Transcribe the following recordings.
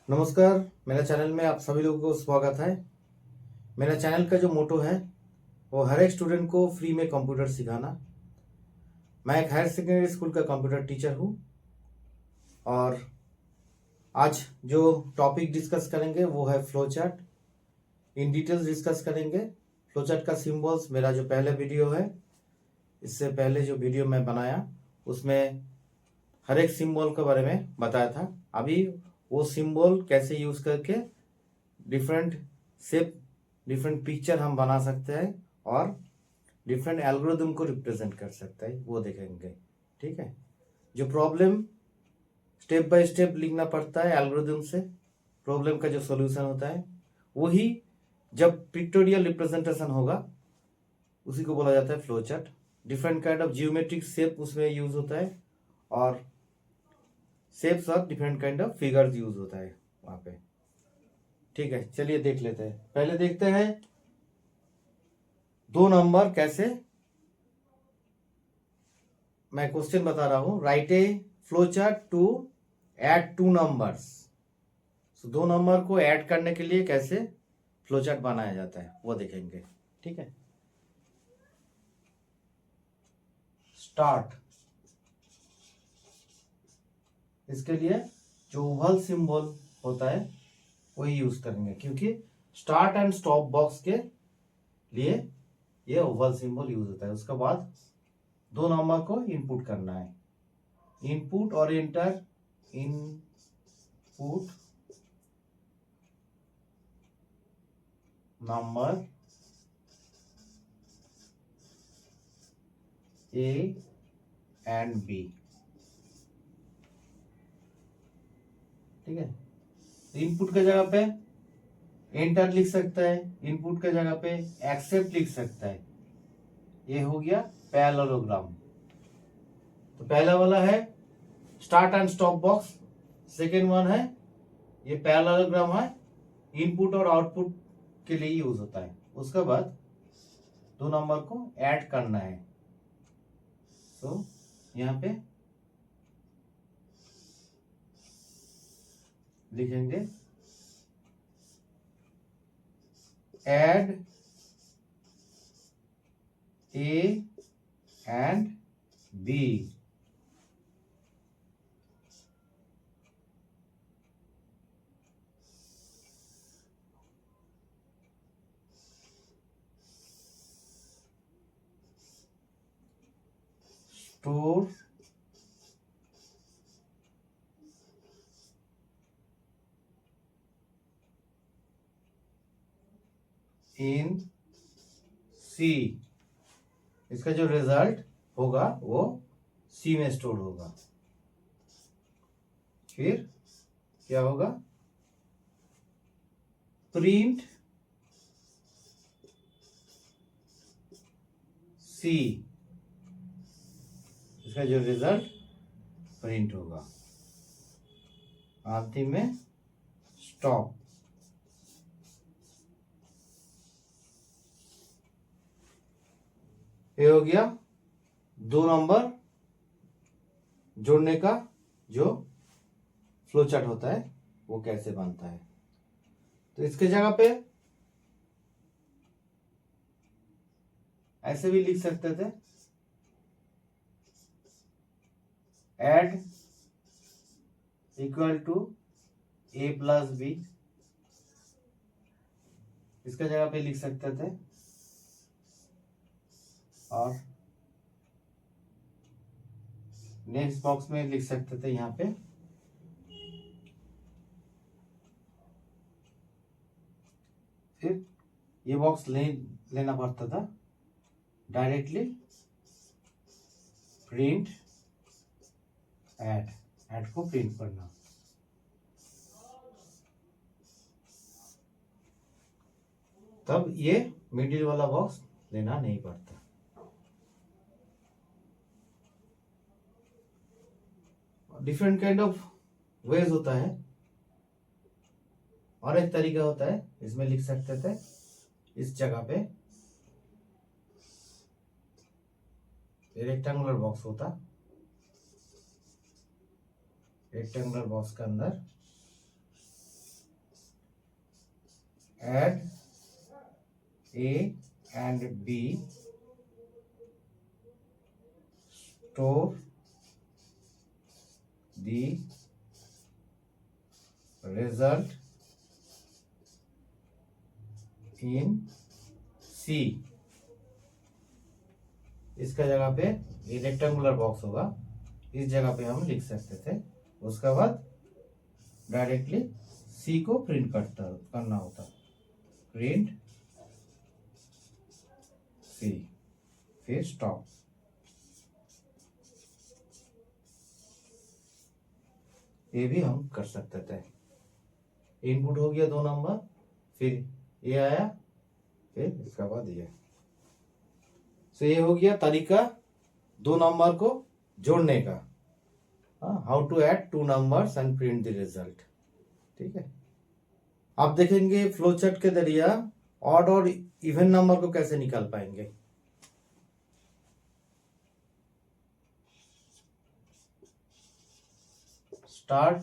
नमस्कार। मेरा चैनल में आप सभी लोगों को स्वागत है। मेरा चैनल का जो मोटो है वो हर एक स्टूडेंट को फ्री में कंप्यूटर सिखाना। मैं एक हायर सेकेंडरी स्कूल का कंप्यूटर टीचर हूँ और आज जो टॉपिक डिस्कस करेंगे वो है flow chart. In details discuss करेंगे। फ्लो चार्ट का सिंबल्स, मेरा जो पहले वीडियो है, इससे पहले जो वीडियो मैं बनाया उसमें हर एक सिंबल के बारे में बताया था। अभी वो सिंबल कैसे यूज करके डिफरेंट शेप, डिफरेंट पिक्चर हम बना सकते हैं और डिफरेंट एल्गोरिदम को रिप्रेजेंट कर सकते हैं, वो देखेंगे। ठीक है। जो प्रॉब्लम स्टेप बाय स्टेप लिखना पड़ता है एल्गोरिदम से, प्रॉब्लम का जो सॉल्यूशन होता है वही जब पिक्टोरियल रिप्रेजेंटेशन होगा उसी को बोला जाता है flow chart. Different kind of geometric shape उसमें यूज होता है और शेप्स और different kind of figures use होता है वहां पे। ठीक है, चलिए देख लेते हैं। पहले देखते हैं 2 नंबर कैसे। मैं क्वेश्चन बता रहा हूं, write a flow chart to add 2 numbers. 2 number को ऐड करने के लिए कैसे फ्लो चार्ट बनाया जाता है वो देखेंगे। ठीक है, स्टार्ट। इसके लिए जो ओवल सिंबल होता है वही यूज करेंगे, क्योंकि स्टार्ट एंड स्टॉप बॉक्स के लिए ये ओवल सिंबल यूज होता है। उसके बाद 2 नंबर को इनपुट करना है। इनपुट और enter, input number A and B. ठीक है, इनपुट के जगह पे एंटर लिख सकता है, इनपुट के जगह पे एक्सेप्ट लिख सकता है। ये हो गया पैरेललोग्राम। तो पहला वाला है start and stop box, second one है ये पैरेललोग्राम है, इनपुट और आउटपुट के लिए यूज होता है। उसके बाद 2 नंबर को ऐड करना है। तो यहां पे लिखेंगे add A and B. Store in C. इसका जो रिजल्ट होगा वो सी में स्टोर होगा। फिर क्या होगा, प्रिंट सी। इसका जो रिजल्ट प्रिंट होगा। अंतिम में स्टॉप। ये हो गया 2 नंबर जोड़ने का जो फ्लो चार्ट होता है वो कैसे बनता है। तो इसके जगह पे ऐसे भी लिख सकते थे, add equal to A plus B. इसके जगह पे लिख सकते थे और नेक्स्ट बॉक्स में लिख सकते थे यहां पे फिर ये बॉक्स लेना पड़ता था डायरेक्टली प्रिंट ऐड, ऐड को प्रिंट करना। तब ये मिडिल वाला बॉक्स लेना नहीं पड़ता। डिफरेंट काइंड ऑफ वेज होता है। और एक तरीका होता है, इसमें लिख सकते थे इस जगह पे रेक्टेंगुलर बॉक्स होता, रेक्टेंगुलर बॉक्स के अंदर add A and B, store the result in C। इसका जगह पे ये रेक्टेंगुलर बॉक्स होगा, इस जगह पे हम लिख सकते थे। उसके बाद डायरेक्टली सी को प्रिंट करना होता, प्रिंट सी, फिर स्टॉप। ये भी हम कर सकते थे। इनपुट हो गया 2 नंबर, फिर ये आया, फिर इसके बाद ये। तो ये हो गया तरीका 2 नंबर को जोड़ने का, how to add 2 numbers and print the result. ठीक है, आप देखेंगे फ्लो चार्ट के जरिए ऑड और इवन नंबर को कैसे निकाल पाएंगे। स्टार्ट,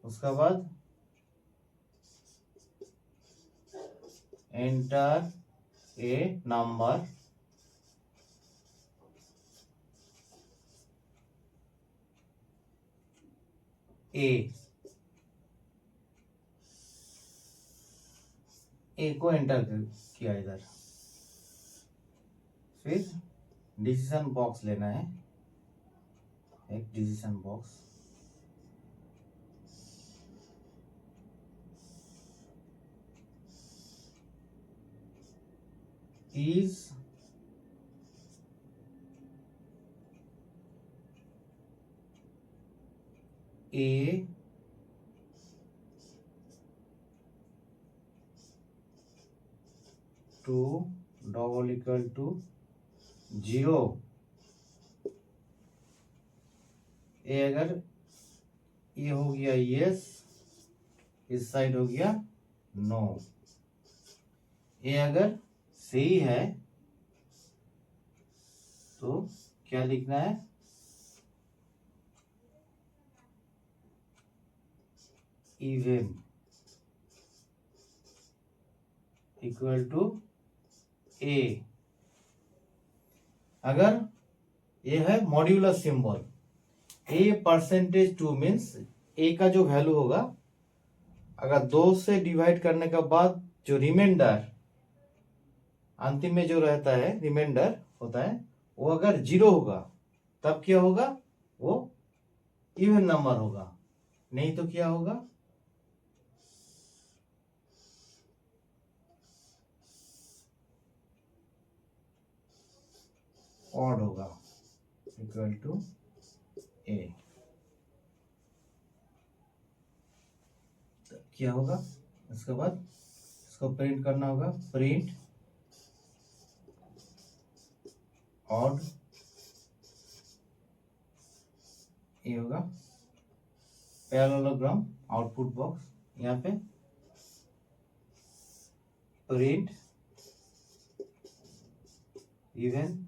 उसके बाद एंटर ए नंबर, ए को एंटर किया इधर, फिर डिसीजन बॉक्स लेना है, एक decision box, is a to double equal to 0। ये अगर ये हो गया यस, इस साइड हो गया नो। ये अगर सही है तो क्या लिखना है, इवन इक्वल टू ए। अगर ये है modular symbol, A percentage 2 means A का जो वैल्यू होगा, अगर 2 से डिवाइड करने के बाद जो रिमाइंडर अंतिम में जो रहता है, रिमाइंडर होता है, वो अगर 0 होगा तब क्या होगा, वो इवन नंबर होगा, नहीं तो क्या होगा, ऑड होगा, इक्वल टू ए। तो क्या होगा, उसके बाद इसको प्रिंट करना होगा, प्रिंट ऑड, ये होगा पैरेललोग्राम आउटपुट बॉक्स, यहाँ पे प्रिंट इवन,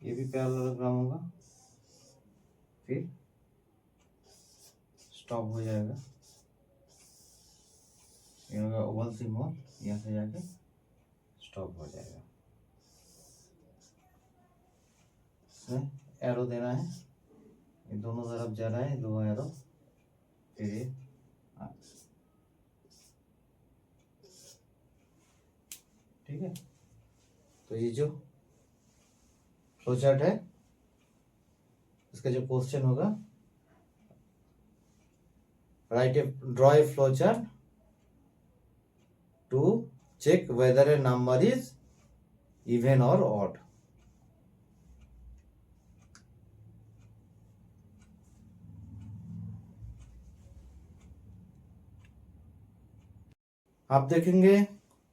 ये भी पैरेललोग्राम होगा, फिर स्टॉप हो जाएगा, ये होगा ओवल सिंबल, यहाँ से जाके स्टॉप हो जाएगा। इसमें एरो देना है, ये दोनों तरफ जा रहा है, 2 एरो, फिर ये ठीक है। तो ये जो फ्लो चार्ट है, इसका जो क्वेश्चन होगा, draw a flow chart to check whether a number is even और ऑड। आप देखेंगे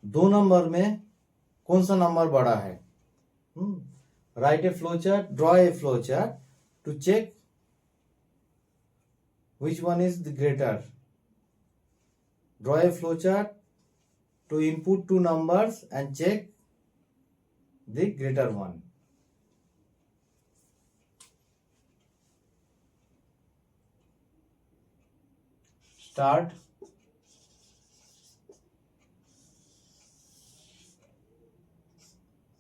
2 नंबर में कौन सा नंबर बड़ा है। Write a flow chart, draw a flow chart to check which one is the greater. Draw a flow chart to input 2 numbers and check the greater one. Start,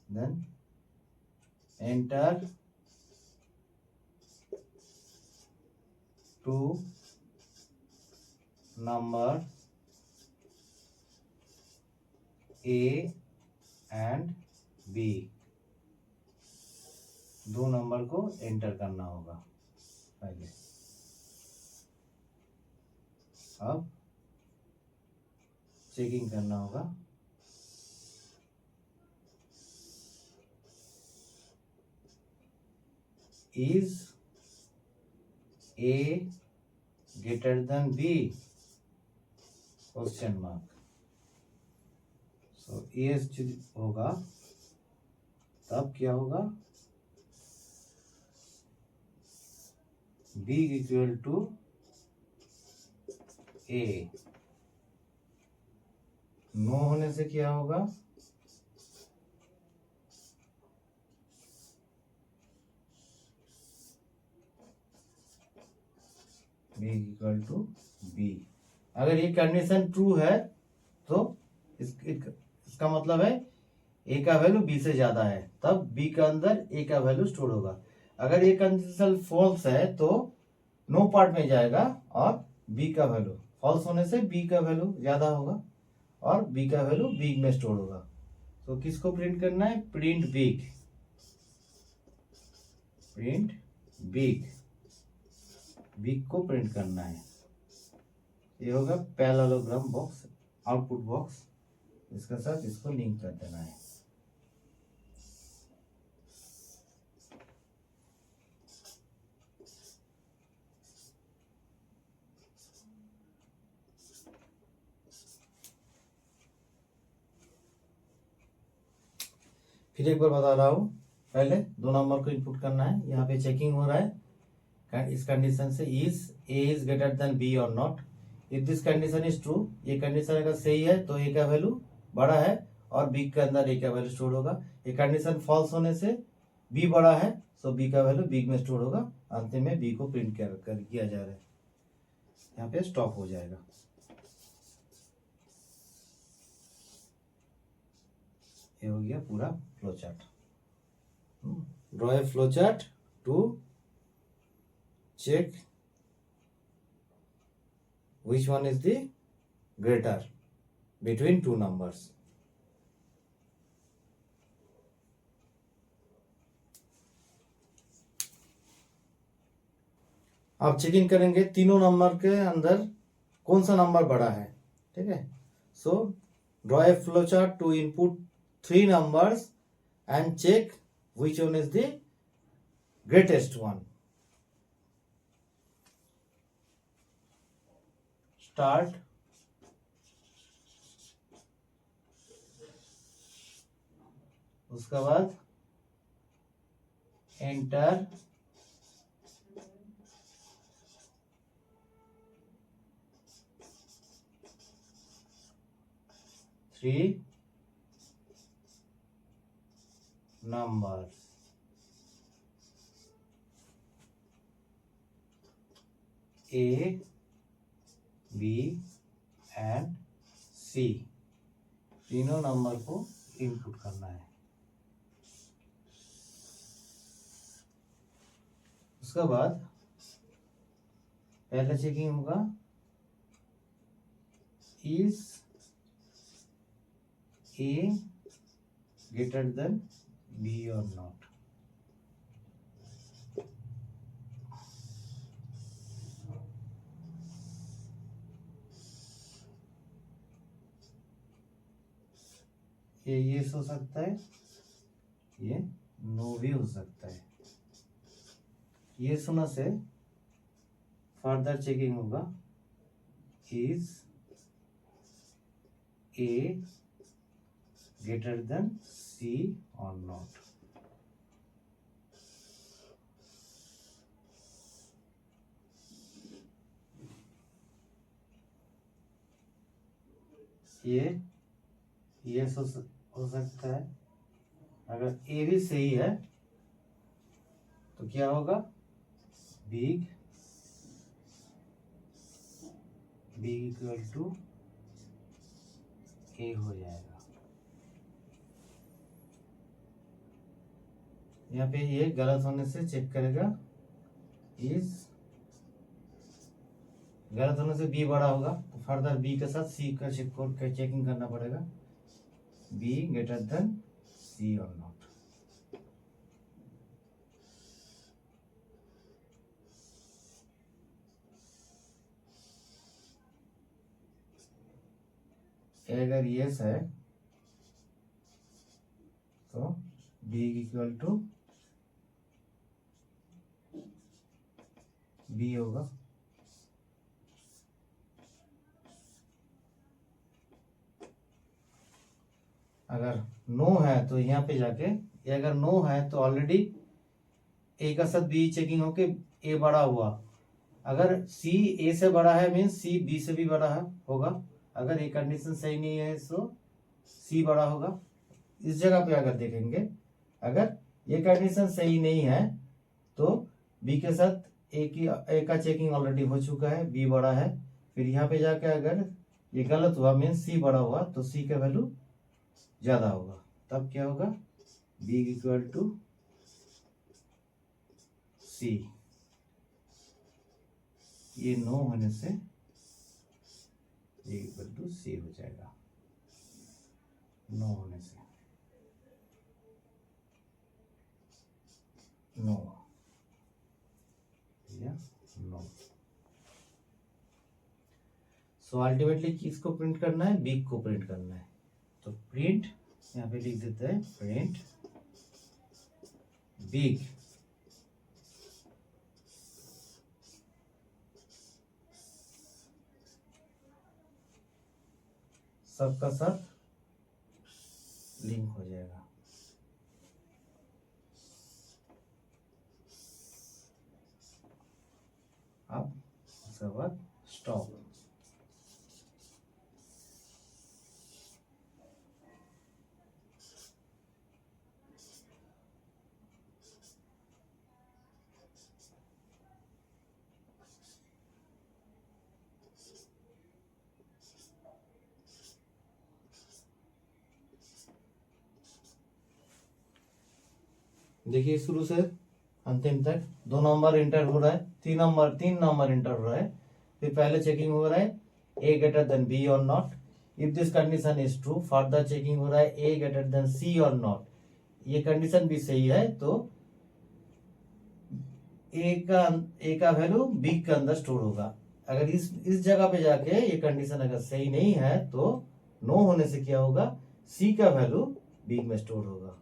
then enter two number A and B, दो number को enter करना होगा पहले। अब checking करना होगा, is A greater than B, question mark. So yes होगा तब क्या होगा, B equal to A। No होने से क्या होगा, B इक्वल टू B। अगर ये कंडीशन ट्रू है तो इसका मतलब है A का वैल्यू B से ज्यादा है, तब B के अंदर A का वैल्यू स्टोर होगा। अगर ये कंडीशन फॉल्स है तो नो पार्ट में जाएगा और B का वैल्यू फॉल्स होने से B का वैल्यू ज्यादा होगा और B का वैल्यू बिग में स्टोर होगा। तो किसको प्रिंट करना है, print big, print big, big को प्रिंट करना है। ये होगा पैरेललोग्राम बॉक्स, आउटपुट बॉक्स, इसके साथ इसको लिंक कर देना है। फिर एक बार बता रहा हूँ, पहले दो नंबर को इनपुट करना है। यहाँ पे चेकिंग हो रहा है इस कंडीशन से, is A is greater than B और not. If this condition is true, ये कंडीशन अगर सही है तो ए का वैल्यू बड़ा है और बी के अंदर ए का वैल्यू स्टोर होगा। ये कंडीशन फॉल्स होने से बी बड़ा है सो बी का वैल्यू बिग में स्टोर होगा। अंतिम में बी को प्रिंट किया जा रहा है, यहाँ पे स्टॉप हो जाएगा। ये हो गया पूरा flow chart. Draw a flow chart to check which one is the greater between two numbers. आप चेकिंग करेंगे तीनों नंबर के अंदर कौन सा नंबर बड़ा है, ठीक है। So draw a flow chart to input three numbers and check which one is the greatest one. Start, उसके बाद enter three numbers A, B and C, तीनों नंबर को इनपुट करना है। उसके बाद पहला चेकिंग होगा, is A greater than B और नॉट। ये यस हो सकता है, ये नो भी हो सकता है। ये सुना से फर्दर चेकिंग होगा, is A greater then C और नॉट। ये यस हो सकता है। अगर ए भी सही है तो क्या होगा, बिग बी इक्वल टू ए हो जाएगा। यहाँ पे ये गलत होने से चेक करेगा, इज गलत होने से बी बड़ा होगा, तो फर्दर बी के साथ सी का चेकिंग करना पड़ेगा, बी ग्रेटर देन सी और नॉट। अगर यस है तो बी इक्वल टू बी होगा। अगर नो है तो यहाँ पे जाके, अगर नो है तो ऑलरेडी ए का साथ बी चेकिंग होके ए बड़ा हुआ। अगर सी ए से बड़ा है मीन्स सी बी से भी बड़ा है होगा। अगर ये कंडीशन सही नहीं है तो सी बड़ा होगा। इस जगह पे अगर देखेंगे, अगर ये कंडीशन सही नहीं है तो बी के साथ ए का चेकिंग ऑलरेडी हो चुका है, बी बड़ा है। फिर यहाँ पे जाके अगर ये गलत हुआ मीन्स सी बड़ा हुआ तो सी का वैल्यू ज्यादा होगा, तब क्या होगा, बी इक्वल टू सी। ये नो होने से बी इक्वल टू सी हो जाएगा, नो होने से नो या नो। सो अल्टीमेटली किसको प्रिंट करना है, बिग को प्रिंट करना है। तो प्रिंट यहाँ पे लिख देते हैं, प्रिंट बिग सबका सब लिंक हो जाएगा। अब उसके बाद स्टॉप। देखिए शुरू से अंतिम तक 2 नंबर इंटर हो रहा है, 3 नंबर इंटर हो रहा है। फिर पहले चेकिंग हो रहा है ए ग्रेटर देन बी और not. If this condition is true, further checking हो रहा है ए ग्रेटर देन सी और नॉट। ये कंडीशन भी सही है तो ए का वैल्यू बी के अंदर स्टोर होगा। अगर इस जगह पे जाके ये कंडीशन अगर सही नहीं है तो नो होने से क्या होगा, सी का वैल्यू बी में स्टोर होगा।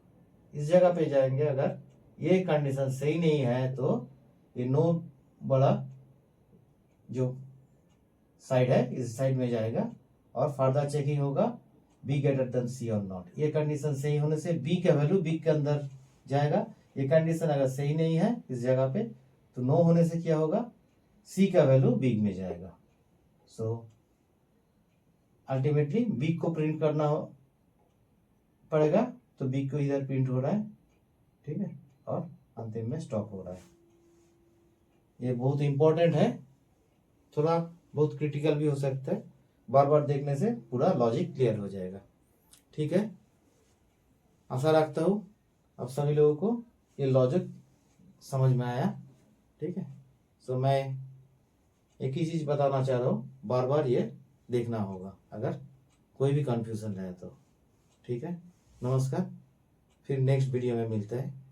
इस जगह पे जाएंगे, अगर ये कंडीशन सही नहीं है तो ये नो वाला जो साइड है इस साइड में जाएगा और फर्दर चेकिंग होगा बी ग्रेटर देन सी और नॉट। ये कंडीशन सही होने से बी का वैल्यू बी के अंदर जाएगा। ये कंडीशन अगर सही नहीं है इस जगह पे तो नो होने से क्या होगा, सी का वैल्यू बी में जाएगा। सो अल्टीमेटली बी को प्रिंट करना पड़ेगा, तो बी को इधर प्रिंट हो रहा है, ठीक है, और अंतिम में स्टॉप हो रहा है। ये बहुत इंपॉर्टेंट है, थोड़ा बहुत क्रिटिकल भी हो सकता है। बार बार देखने से पूरा लॉजिक क्लियर हो जाएगा, ठीक है। आशा रखता हूँ आप सभी लोगों को ये लॉजिक समझ में आया, ठीक है। सो मैं एक ही चीज बताना चाह रहा हूँ, बार बार ये देखना होगा अगर कोई भी कंफ्यूजन रहे तो, ठीक है। नमस्कार, फिर नेक्स्ट वीडियो में मिलते हैं।